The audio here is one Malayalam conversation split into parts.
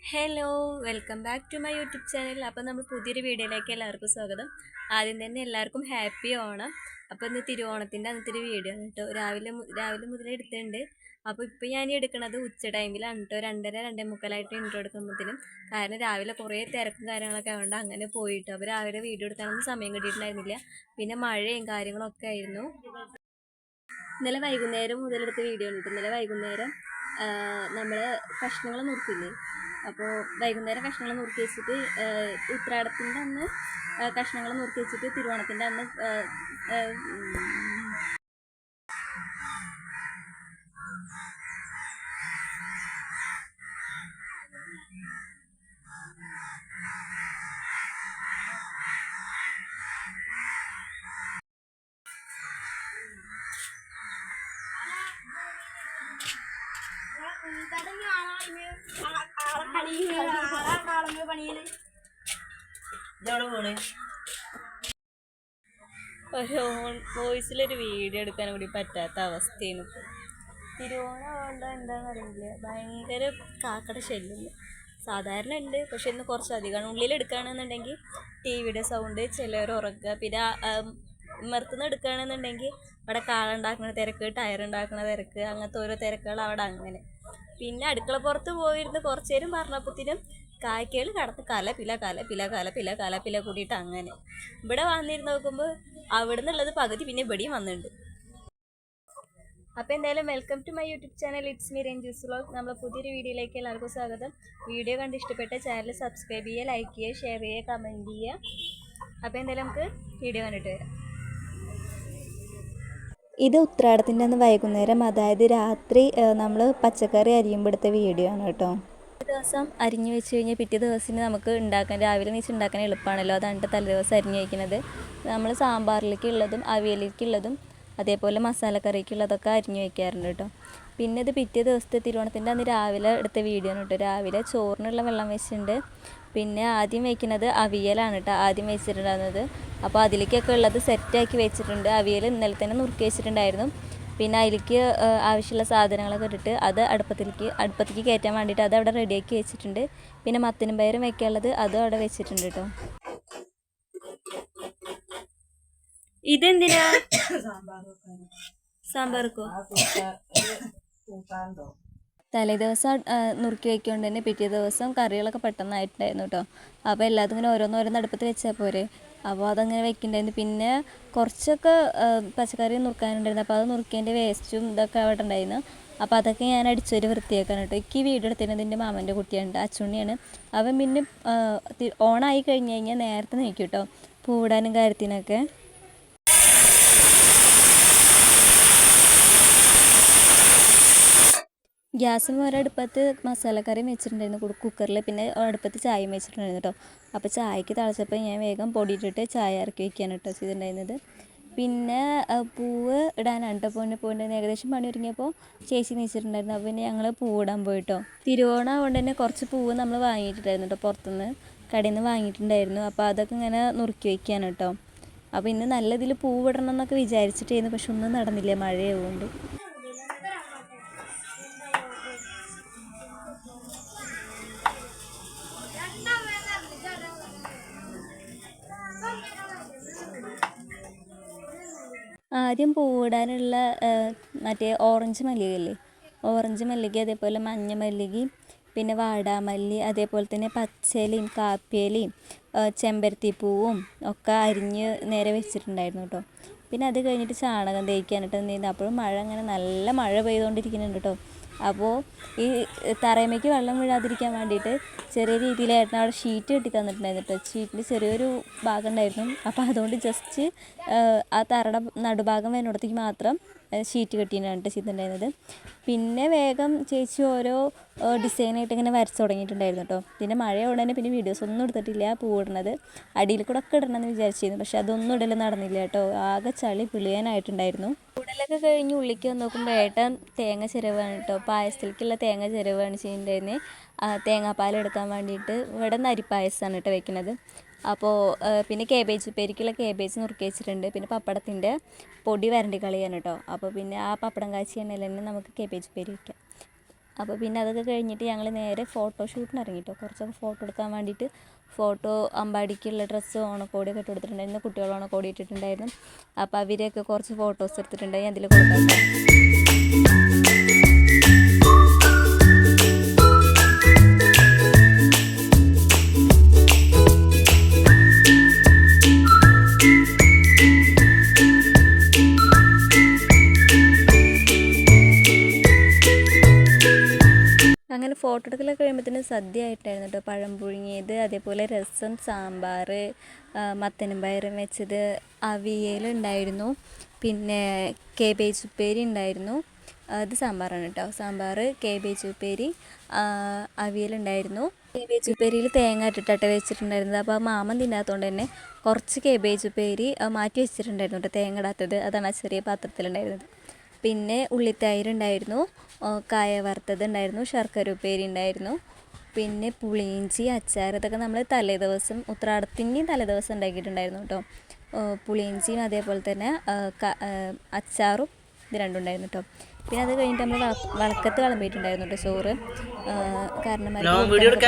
Hello welcome back to my YouTube channel. അപ്പോൾ നമ്മൾ പുതിയൊരു വീഡിയോയിലേക്ക് എല്ലാവർക്കും സ്വാഗതം. ആദ്യം തന്നെ എല്ലാവർക്കും ഹാപ്പി ഓണം. അപ്പോൾ ഇന്ന് തിരുവോണത്തിൻ്റെ അന്നത്തെ ഒരു വീഡിയോ ആണ് കേട്ടോ. രാവിലെ മുതൽ എടുത്തിട്ടുണ്ട്. അപ്പോൾ ഇപ്പോൾ ഞാൻ എടുക്കുന്നത് ഉച്ച ടൈമിലാണ് കേട്ടോ. 2:30-2:45 ഇൻട്രോ എടുക്കുമ്പോഴത്തേനും. കാരണം രാവിലെ കുറേ തിരക്കും കാര്യങ്ങളൊക്കെ ആയതുകൊണ്ട് അങ്ങനെ പോയിട്ട് അപ്പോൾ രാവിലെ വീഡിയോ എടുക്കാനൊന്നും സമയം കിട്ടിയിട്ടുണ്ടായിരുന്നില്ല. പിന്നെ മഴയും കാര്യങ്ങളൊക്കെ ആയിരുന്നു. ഇന്നലെ വൈകുന്നേരം മുതലെടുത്ത വീഡിയോ ഉണ്ട്. ഇന്നലെ വൈകുന്നേരം നമ്മൾ കഷ്ണങ്ങൾ നുറുക്കില്ലേ. അപ്പോൾ വൈകുന്നേരം കഷ്ണങ്ങൾ നുറുക്കി വെച്ചിട്ട് ഉത്രാടത്തിൻ്റെ അന്ന് കഷ്ണങ്ങൾ നുറുക്കി വെച്ചിട്ട് തിരുവോണത്തിൻ്റെ അന്ന് ഒരു വോയിസിലൊരു വീഡിയോ എടുക്കാൻ കൂടി പറ്റാത്ത അവസ്ഥയാണ്. തിരുവോണം ആവേണ്ട എന്താണെന്ന് അറിയില്ല, ഭയങ്കര കാക്കയുടെ ശല്യം സാധാരണ ഉണ്ട്. പക്ഷെ ഇന്ന് കുറച്ചധികമാണ്. ഉള്ളിൽ എടുക്കുകയാണെന്നുണ്ടെങ്കിൽ ടി വിയുടെ സൗണ്ട്, ചിലർ ഉറക്കുക. പിന്നെ മരത്തുനിന്ന് എടുക്കുകയാണെന്നുണ്ടെങ്കിൽ അവിടെ കാളുണ്ടാക്കുന്ന തിരക്ക്, ടയർ ഉണ്ടാക്കുന്ന തിരക്ക്, അങ്ങനത്തെ ഓരോ തിരക്കുകൾ അവിടെ അങ്ങനെ. പിന്നെ അടുക്കള പുറത്ത് പോയിരുന്ന് കുറച്ച് നേരം പറഞ്ഞപ്പോഴത്തേനും കായ്ക്കകൾ കടത്ത് കല കൂടിയിട്ട് അങ്ങനെ. ഇവിടെ വന്നിരുന്ന് നോക്കുമ്പോൾ അവിടെ നിന്നുള്ളത് പകുതി പിന്നെ ഇവിടെയും വന്നിട്ടുണ്ട്. അപ്പോൾ എന്തായാലും welcome to my YouTube channel. It's me Ranju's vlog. നമ്മളെ പുതിയൊരു വീഡിയോയിലേക്ക് എല്ലാവർക്കും സ്വാഗതം. വീഡിയോ കണ്ട് ഇഷ്ടപ്പെട്ട ചാനൽ സബ്സ്ക്രൈബ് ചെയ്യുക, ലൈക്ക് ചെയ്യുക, ഷെയർ ചെയ്യുക, കമൻറ്റ് ചെയ്യുക. അപ്പോൾ എന്തായാലും നമുക്ക് വീഡിയോ കണ്ടിട്ട് വരാം. ഇത് ഉത്രാടത്തിൻ്റെ അന്ന് വൈകുന്നേരം, അതായത് രാത്രി നമ്മൾ പച്ചക്കറി അരിയുമ്പോഴത്തെ വീഡിയോ ആണ് കേട്ടോ. ഒരു ദിവസം അരിഞ്ഞു വെച്ച് കഴിഞ്ഞാൽ പിറ്റേ ദിവസത്തിന് നമുക്ക് ഉണ്ടാക്കാൻ, രാവിലെ നീച്ച് ഉണ്ടാക്കാൻ എളുപ്പമാണല്ലോ. അതാണ് തലേദിവസം അരിഞ്ഞു വയ്ക്കുന്നത്. നമ്മൾ സാമ്പാറിലേക്കുള്ളതും അവിയലിലേക്കുള്ളതും അതേപോലെ മസാലക്കറിക്കുള്ളതൊക്കെ അരിഞ്ഞു വയ്ക്കാറുണ്ട് കേട്ടോ. പിന്നെ ഇത് പിറ്റേ ദിവസത്തെ തിരുവോണത്തിൻ്റെ അന്ന് രാവിലെ എടുത്ത വീഡിയോ ആണ് കേട്ടോ. രാവിലെ ചോറിനുള്ള വെള്ളം വെച്ചിട്ടുണ്ട്. പിന്നെ ആദ്യം വയ്ക്കുന്നത് അവിയലാണ് കേട്ടോ, ആദ്യം വെച്ചിട്ടുണ്ടായിരുന്നത്. അപ്പോൾ അതിലേക്കൊക്കെ ഉള്ളത് സെറ്റാക്കി വെച്ചിട്ടുണ്ട്. അവിയൽ ഇന്നലെ തന്നെ നുറുക്കി വെച്ചിട്ടുണ്ടായിരുന്നു. പിന്നെ അതിലേക്ക് ആവശ്യമുള്ള സാധനങ്ങളൊക്കെ ഇട്ടിട്ട് അത് അടുപ്പത്തേക്ക് കയറ്റാൻ വേണ്ടിയിട്ട് അത് അവിടെ റെഡിയാക്കി വെച്ചിട്ടുണ്ട്. പിന്നെ മത്തനും പയറും വയ്ക്കാനുള്ളത് അതും അവിടെ വെച്ചിട്ടുണ്ട് കേട്ടോ. ഇതെന്തിനാ? സാമ്പാർക്കോ? തലേദിവസം നുറുക്കി വയ്ക്കൊണ്ട് തന്നെ പിറ്റേ ദിവസം കറികളൊക്കെ പെട്ടെന്നായിട്ടുണ്ടായിരുന്നു കേട്ടോ. അപ്പോൾ എല്ലാതും ഇങ്ങനെ ഓരോന്നോരോന്ന് അടുപ്പത്ത് വെച്ചാൽ പോരെ. അപ്പോൾ അതങ്ങനെ വെക്കുന്നുണ്ടായിരുന്നു. പിന്നെ കുറച്ചൊക്കെ പച്ചക്കറി നുറുക്കാനുണ്ടായിരുന്നു. അപ്പോൾ അത് നുറുക്കിയതിൻ്റെ വേസ്റ്റും ഇതൊക്കെ അവിടെ ഉണ്ടായിരുന്നു. അപ്പോൾ അതൊക്കെ ഞാൻ അടിച്ചൊരു വൃത്തിയാക്കാൻ കേട്ടോ. എനിക്ക് ഈ വീഡിയോ എടുത്തിരുന്നതിൻ്റെ മാമൻ്റെ കുട്ടിയാണ്, അച്ചുണ്ണിയാണ്. അവൻ പിന്നെ ഓണായി കഴിഞ്ഞ് കഴിഞ്ഞാൽ നേരത്തെ നീക്കും കേട്ടോ, പൂവിടാനും കാര്യത്തിനൊക്കെ. ഗ്യാസും ഒരടുപ്പത്ത് മസാലക്കറിയും വെച്ചിട്ടുണ്ടായിരുന്നു കുക്കറിൽ. പിന്നെ അടുപ്പത്ത് ചായയും വെച്ചിട്ടുണ്ടായിരുന്നു കേട്ടോ. അപ്പോൾ ചായക്ക് തിളച്ചപ്പോൾ ഞാൻ വേഗം പൊടിയിട്ടിട്ട് ചായ ഇറക്കി വയ്ക്കുകയാണ് കേട്ടോ ചെയ്തിട്ടുണ്ടായിരുന്നത്. പിന്നെ പൂവ് ഇടാനാണ് കേട്ടോ. പൂവിൻ്റെ ഏകദേശം പണി ഒരുങ്ങിയപ്പോൾ ചേച്ചി നീച്ചിട്ടുണ്ടായിരുന്നു. അപ്പോൾ പിന്നെ ഞങ്ങൾ പൂവിടാൻ പോയിട്ടോ. തിരുവോണം ആയതുകൊണ്ട് തന്നെ കുറച്ച് പൂവ് നമ്മൾ വാങ്ങിയിട്ടുണ്ടായിരുന്നു കേട്ടോ, പുറത്തുനിന്ന് കടയിൽ നിന്ന് വാങ്ങിയിട്ടുണ്ടായിരുന്നു. അപ്പോൾ അതൊക്കെ ഇങ്ങനെ നുറുക്കി വയ്ക്കുകയാണ് കേട്ടോ. അപ്പോൾ ഇന്ന് നല്ല ഇതിൽ പൂവിടണം എന്നൊക്കെ വിചാരിച്ചിട്ടായിരുന്നു, പക്ഷെ ഒന്നും നടന്നില്ല, മഴയായതുകൊണ്ട്. ആദ്യം പൂവിടാനുള്ള മറ്റേ ഓറഞ്ച് മല്ലികയില്ലേ, ഓറഞ്ച് മല്ലിക, അതേപോലെ മഞ്ഞ മല്ലികയും പിന്നെ വാടാമല്ലി, അതേപോലെ തന്നെ പച്ചയിലയും കാപ്പിയിലയും ചെമ്പരത്തിപ്പൂവും ഒക്കെ അരിഞ്ഞ് നേരെ വെച്ചിട്ടുണ്ടായിരുന്നു കേട്ടോ. പിന്നെ അത് കഴിഞ്ഞിട്ട് ചാണകം തേക്കാനിട്ട് നിന്നിരുന്നു. അപ്പോഴും മഴ അങ്ങനെ നല്ല മഴ പെയ്തുകൊണ്ടിരിക്കുന്നുണ്ട് കേട്ടോ. അപ്പോൾ ഈ തറയമേക്ക് വെള്ളം വീഴാതിരിക്കാൻ വേണ്ടിയിട്ട് ചെറിയ രീതിയിലായിരുന്നു അവിടെ ഷീറ്റ് കെട്ടി തന്നിട്ടുണ്ടായിരുന്നു കേട്ടോ. ഷീറ്റിൽ ചെറിയൊരു ഭാഗം ഉണ്ടായിരുന്നു. അപ്പോൾ അതുകൊണ്ട് ജസ്റ്റ് ആ തറയുടെ നടുഭാഗം വരുന്നിടത്തേക്ക് മാത്രം ഷീറ്റ് കെട്ടിയിട്ടാണ് ചെയ്തിട്ടുണ്ടായിരുന്നത്. പിന്നെ വേഗം ചേച്ചി ഓരോ ഡിസൈനായിട്ട് ഇങ്ങനെ വരച്ച് തുടങ്ങിയിട്ടുണ്ടായിരുന്നു കേട്ടോ. പിന്നെ മഴയോടെ തന്നെ പിന്നെ വീഡിയോസ് ഒന്നും എടുത്തിട്ടില്ല. പൂവിടുന്നത് അടിയിൽ കൂടെ ഒക്കെ ഇടണമെന്ന് വിചാരിച്ചിരുന്നു, പക്ഷെ അതൊന്നും ഇടലും നടന്നില്ല കേട്ടോ. ആകെ ചളി പിളിയാനായിട്ടുണ്ടായിരുന്നു. കൂടലൊക്കെ കഴിഞ്ഞ് ഉള്ളിലേക്ക് വന്ന് നോക്കുമ്പോൾ ഏട്ടൻ തേങ്ങ ചിരവാണ് കേട്ടോ. പായസത്തിലേക്കുള്ള തേങ്ങ ചിരവാണ് ചെയ്യുന്നുണ്ടായിരുന്നത്. തേങ്ങാപ്പാൽ എടുക്കാൻ വേണ്ടിയിട്ട്. ഇവിടെ നിന്ന് അരിപ്പായസമാണ് കേട്ടോ വെക്കുന്നത്. അപ്പോൾ പിന്നെ കേബേജ് ഉപ്പേരിക്കുള്ള കേബേജ് നുറുക്കി വെച്ചിട്ടുണ്ട്. പിന്നെ പപ്പടത്തിൻ്റെ പൊടി വരണ്ടി കളയാണ് കേട്ടോ. അപ്പോൾ പിന്നെ ആ പപ്പടം കാച്ചി എണ്ണയിൽ തന്നെ നമുക്ക് കേബേജ് ഉപ്പേരി വയ്ക്കാം. അപ്പോൾ പിന്നെ അതൊക്കെ കഴിഞ്ഞിട്ട് ഞങ്ങൾ നേരെ ഫോട്ടോഷൂട്ടിന് ഇറങ്ങിട്ടോ. കുറച്ചൊക്കെ ഫോട്ടോ എടുക്കാൻ വേണ്ടിയിട്ട് ഫോട്ടോ അമ്പാടിക്കുള്ള ഡ്രസ്സ് ഓണക്കോടിയൊക്കെ ഇട്ട് കൊടുത്തിട്ടുണ്ടായിരുന്നു. കുട്ടികൾ ഓണക്കോടി ഇട്ടിട്ടുണ്ടായിരുന്നു. അപ്പോൾ അവരെയൊക്കെ കുറച്ച് ഫോട്ടോസ് എടുത്തിട്ടുണ്ടായി. അതിൽ കൊടുക്കാം. അങ്ങനെ ഫോട്ടോ എടുക്കലൊക്കെ കഴിയുമ്പോഴത്തേനും സദ്യ ആയിട്ടായിരുന്നു കേട്ടോ. പഴം പുഴുങ്ങിയത്, അതേപോലെ രസം, സാമ്പാർ, മത്തനും പയറും വെച്ചത്, അവിയലുണ്ടായിരുന്നു, പിന്നെ കേബേജ് ഉപ്പേരി ഉണ്ടായിരുന്നു. ഇത് സാമ്പാറാണ് കേട്ടോ. സാമ്പാർ, കേബേജ് ഉപ്പേരി, അവിയലുണ്ടായിരുന്നു. കേബേജ് ഉപ്പേരിയിൽ തേങ്ങ ഇട്ടിട്ടാണ് വെച്ചിട്ടുണ്ടായിരുന്നത്. അപ്പോൾ ആ മാമൻ തിന്നാത്തതുകൊണ്ട് തന്നെ കുറച്ച് കേബേജ് ഉപ്പേരി മാറ്റി വെച്ചിട്ടുണ്ടായിരുന്നു കേട്ടോ, തേങ്ങ ഇടാത്തത്. അതാണ് ആ ചെറിയ പാത്രത്തിലുണ്ടായിരുന്നത്. പിന്നെ ഉള്ളിത്തൈരുണ്ടായിരുന്നു, കായ വറുത്തത് ഉണ്ടായിരുന്നു, ശർക്കര ഉപ്പേരി ഉണ്ടായിരുന്നു, പിന്നെ പുളിയിഞ്ചി, അച്ചാർ. ഇതൊക്കെ നമ്മൾ തലേദിവസം ഉത്രാടത്തിൻ്റെയും തലേദിവസം ഉണ്ടാക്കിയിട്ടുണ്ടായിരുന്നു കേട്ടോ. പുളിയിഞ്ചിയും അതേപോലെ തന്നെ അച്ചാറും ഇത് രണ്ടും ഉണ്ടായിരുന്നു കേട്ടോ. പിന്നെ അത് കഴിഞ്ഞിട്ട് നമ്മൾ വളക്കത്ത് വിളമ്പിയിട്ടുണ്ടായിരുന്നു കേട്ടോ ചോറ്. കാരണം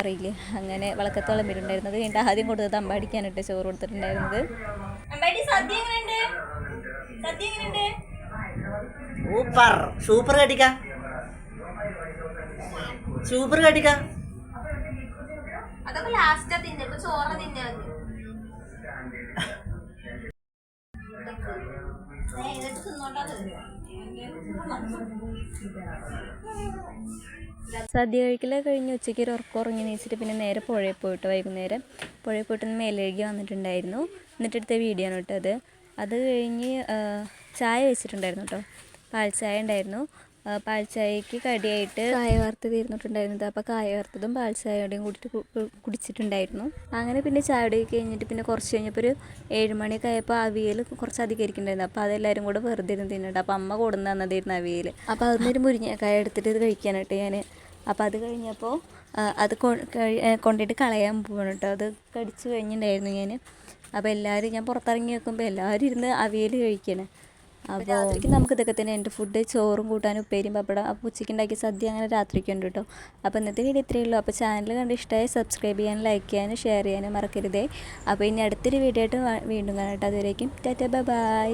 അറിയില്ലേ, അങ്ങനെ വളക്കത്ത് വിളമ്പിയിട്ടുണ്ടായിരുന്നത്. കഴിഞ്ഞിട്ട് ആദ്യം കൊടുത്തത് അമ്പാടിക്കാണ് കേട്ടോ ചോറ് കൊടുത്തിട്ടുണ്ടായിരുന്നത്. സൂപ്പർ സൂപ്പർ കടിക്ക സൂപ്പർ കടിക്ക. അതൊക്കെ ലാസ്റ്റ് തിന്നെ ചോറ് തിന്നാ. സദ്യ കഴിക്കലൊക്കെ കഴിഞ്ഞ് ഉച്ചയ്ക്ക് ഒരു ഉറക്കം ഉറങ്ങി നീച്ചിട്ട് പിന്നെ നേരെ പുഴയിൽ പോയിട്ട് വൈകുന്നേരം പുഴയിൽ പോയിട്ട് മേലഴുകി വന്നിട്ടുണ്ടായിരുന്നു. എന്നിട്ടെടുത്ത വീഡിയോ ആണ് കേട്ടോ അത്. അത് കഴിഞ്ഞ് ചായ വെച്ചിട്ടുണ്ടായിരുന്നു കേട്ടോ. പാൽ ചായ ഉണ്ടായിരുന്നു. പാൽ ചായക്ക് കടിയായിട്ട് കായ വറുത്തത് ഇരുന്നിട്ടുണ്ടായിരുന്നത്. അപ്പോൾ കായ വറുത്തതും പാൽ ചായയുടെയും കൂട്ടിയിട്ട് കുടിച്ചിട്ടുണ്ടായിരുന്നു. അങ്ങനെ പിന്നെ ചായ കുടി കഴിഞ്ഞിട്ട് പിന്നെ കുറച്ച് കഴിഞ്ഞപ്പോൾ ഒരു 7 മണിയൊക്കെ ആയപ്പോൾ അവിയൽ കുറച്ച് അധികം ഇരിക്കുന്നുണ്ടായിരുന്നു. അപ്പോൾ അതെല്ലാവരും കൂടെ വെറുതെ ഇരുന്ന് തിന്നിട്ട്. അപ്പോൾ അമ്മ കൊടുന്ന് തന്നതായിരുന്നു അവിയൽ. അപ്പോൾ അതിനൊരു മുരിങ്ങക്കായ എടുത്തിട്ട് ഇത് കഴിക്കാനായിട്ട് ഞാൻ. അപ്പോൾ അത് കഴിഞ്ഞപ്പോൾ അത് കൊണ്ടിട്ട് കളയാൻ പോകണം കേട്ടോ. അത് കടിച്ച് കഴിഞ്ഞിട്ടുണ്ടായിരുന്നു ഞാൻ. അപ്പോൾ എല്ലാവരും ഞാൻ പുറത്തിറങ്ങി വെക്കുമ്പോൾ എല്ലാവരും ഇരുന്ന് അവിയൽ കഴിക്കണം. അപ്പോൾ രാത്രിക്ക് നമുക്ക് ഇതൊക്കെ തന്നെ എൻ്റെ ഫുഡ്. ചോറും കൂട്ടാനും ഉപ്പേരിയും പപ്പടം. അപ്പോൾ ഉച്ചയ്ക്ക് ഉണ്ടാക്കിയ സദ്യ അങ്ങനെ രാത്രിക്ക് ഉണ്ട് കേട്ടോ. അപ്പോൾ ഇന്നത്തെ വീഡിയോ ഇത്രയേ ഉള്ളൂ. അപ്പോൾ ചാനൽ കണ്ട് ഇഷ്ടമായി സബ്സ്ക്രൈബ് ചെയ്യാനും ലൈക്ക് ചെയ്യാനും ഷെയർ ചെയ്യാനും മറക്കരുതേ. അപ്പോൾ ഇനി അടുത്തൊരു വീഡിയോ ആയിട്ട് വീണ്ടും കാണാം കേട്ടോ. അതുവരേക്കും ടാറ്റാ ബൈ.